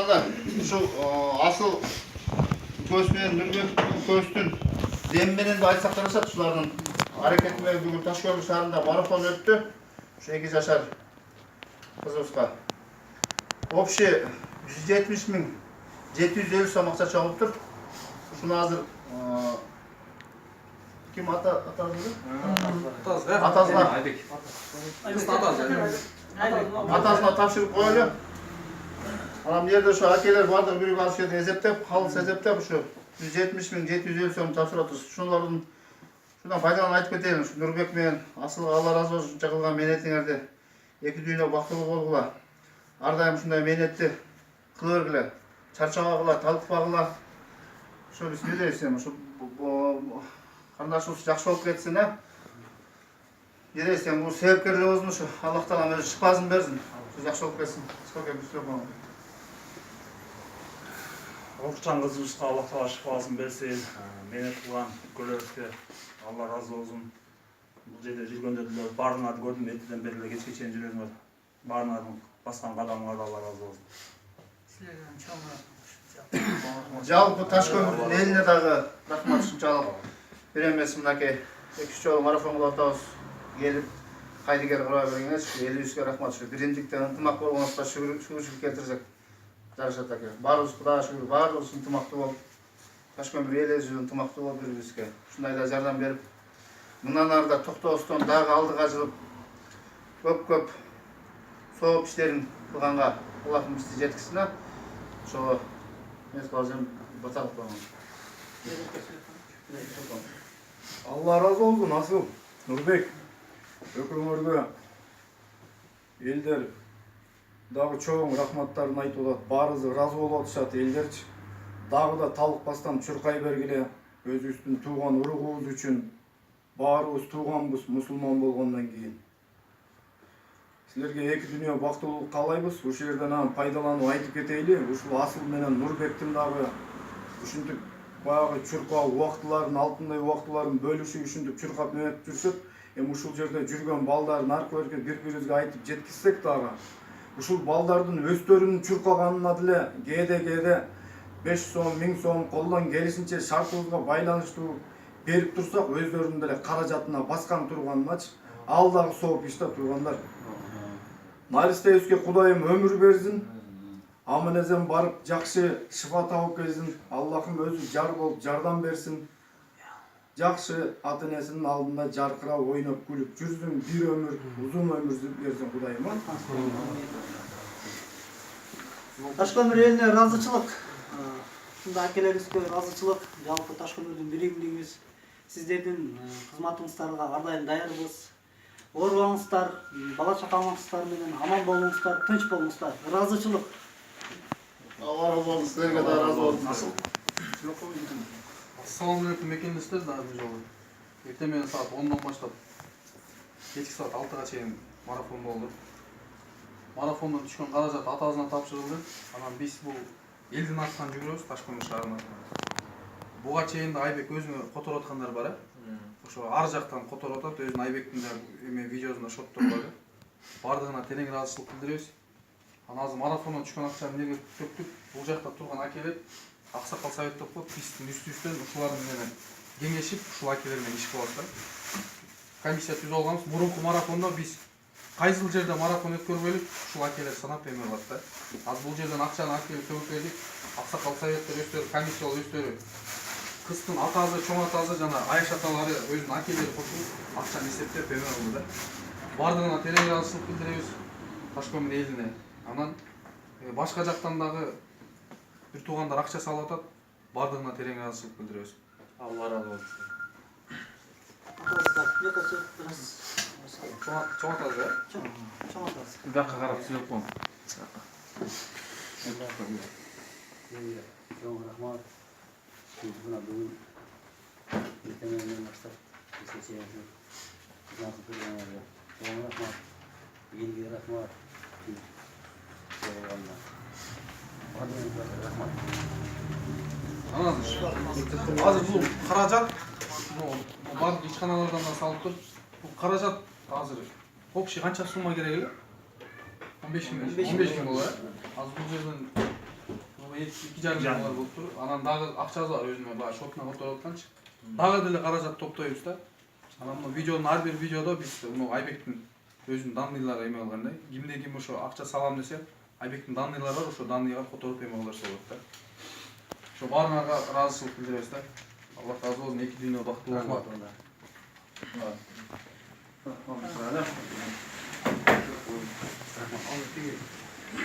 Ағалар, асыл көсімен, Нұрбектің көстін демменен де айтсақ қарасақ, шылардың әрекетімен бүгін Ташкөл шарында марафон өтті. 2 жашар қызымызға. Общий 170.750 сом ақша чауып тұр. Шыны азыр кім атасына тапшырып қойылы. Анам жерде şu әкелер бардық бүрік алышкерді есептеп, қалыс есептеп, 170.750 сом тапсырып отырсыз. Шундан пайдаланып айтып кетейін. Нұрбек мен Асылға Алла разы болсын қылған менетіңерде екі дүйіне бақтылы болғыла. Ардайым шундай менетті қылы бергіле, чарчағағыла, талықпағыла. Şu biz ne deysen, şu kardeşimiz жақсы болып кетсін, не deysen, bu sevapkerlik olsun, şu Allah Teala bize şifasını versin. Şu жақсы болып кетсін. Оқытқан қызымызға Allah Teala şifasını versin. Менет қылған көйлерге Allah razı olsun. Бұл жерде жүргендерді барыңарды көрдім, ертеден бері кешке шейін жүресіңдер. Барыңардың басқан қадамыңарды Allah razı olsun. Жалпы Ташкөмірдің еліне дағы рахмат шыншалық беремесін мінеке. 2-3 жолы марафон қылатауыз келіп қайдегер құра берген еш. Елі-үске рахмат шүр. Біріндіктен ынтымақ болғанысқа шүгіршілік келтірсек. Жарышат әке. Барымыз құда шүгір, барымыз ынтымақты болып. Ташкөмір елі жүз ынтымақты болып бірімізге. Шындайда жардам беріп. Мұнан арда тоқтауыстан дағы алдыға жылып. Көп соғып іштерін қылғанға Аллахым бізді жеткісіне. Шоғы мен қалжым баталық болған. Allah razı olsun Asıl, Nurбек. Өкіліңерге елдер дағы çoğun рахматтарын айтып олады. Барызы разы болып жатышат елдерчі. Дағы да талықпастан чұрқай бергіле. Өзіміздің туған ұрығымыз үшін барымыз туғанбыз мұсылман болғаннан кейін. Сіздерге екі дүние бақтылық қалайбыз. Осы жерден пайдаланып айтып кетейлі. Ушыл Асыл менен Нұрбектің дағы үшіндік баяғы чұрқау уақытыларын, алтындай уақытыларын бөліші үшіндік чұрқап өтіп жүрсек, ушыл жерде жүрген балдарын арқыларге бір-бірімізге айтып жеткізсек дағы. Ушыл балдардың өздерінің чұрқағанына діле кеде 5 сом, 1000 сом қолдан келісінше шартымызға байланышты беріп тұрсақ, өздерінің діле қаражатына басқан тұрғанына алдағы соғып ішті тұрғандар. Наристеевске Құдайым өмір берсін, аманезен барып жақсы шифа тауып келсін, Аллахым өзі жар болып жардан берсін. Жақсы ата-енесінің алдында жарқыра ойнап күліп жүрсін, бір өмір, ұзын өмір берсін Құдайым. Ташкөмір еліне разычылық. Шында әкелеріңізге разычылық. Жалпы Ташкөмірдің бірігімдігіміз. Сіздердің қызматыңыздарға ардайым даярбыз. Орбаңыздар, бала шақаңыздар менен аман болыңыздар, тынч болыңыздар. Разычылық. Allah razı olsun, sizlerге de razı olsun. Assalamualaikum мекендестер, дағды жолы. Ертең мен сағат 10-дан баштап, кешкі сағат 6-ға шейін марафон болды. Марафондан түшкен қаражат атасына тапшырылды. Анан біз бұл елдің артынан жүгіреміз, Ташкөмір шаарына. Буга чейин Айбек өзүнө которуп аткандар бар. Ошо ар жактан которуп атат, өзүнүн Айбектин да видеосунда шоттор бар. Бардыгына терең ыраазычылык билдиребиз. Анан азыр марафондон түшкөн акчаны эмнеге төктүк? Бул жакта турган акелер аксакал советтеп коюп, биздин үстүбүздөн ушулар менен кеңешип, ушул акелер менен иш кылабыз да. Комиссия түзүп алганбыз. Мурунку марафондо биз кайсыл жерде марафон өткөрбөйлүк, ушул акелер санап эме кылат да. Азыр бул жерден акчаны акелер төгүп бердик. Аксакал советтер өздөрү, комиссиялар өздөрү кыздын атасы, чоң атасы жана айш аталары өзүнүн акелери кошулуп акчаны эсептеп эме кылды да. Бардыгына терең ыраазычылык билдиребиз Ташкөмүр элине. Анан башка жактан дагы бир туугандар акча салып атат. Бардыгына терең ыраазычылык билдиребиз. Allah razı olsun. Чоң атасы, Чоң атасы. бияққа карап сүйлөп коем. Çok rahmat. Buna bugün yeteneğinden başlayıp seçeceğiz. Nasıl kullanılıyor? Çok rahmat. Bilgi rahmat. Eyvallah. Rahmat. Азыр бул каражат баардык ишканалардан да салып туруп, бул каражат азыр общий канча сумма керек эле? 15 миң болот. Азыр бул жерден 2,5 миллион доллар болуп тур. Анан дагы акчасы бар өзүмө баягы шотуна которуп атканчы. Дагы деле каражат топтойбуз да. Анан мына видеонун ар бир видеодо биз мына Айбектин өзүнүн данныйлары эме кылгандай. Кимде ким ошо акча салам десе, Айбектин данныйлары бар, ошо данныйга которуп эме кылдырса болот да. Ошо баарыңарга ыраазычылык билдиребиз да. Алла разы болсун, эки дүйнө бактылуу болсун. Рахмат. Рахмат.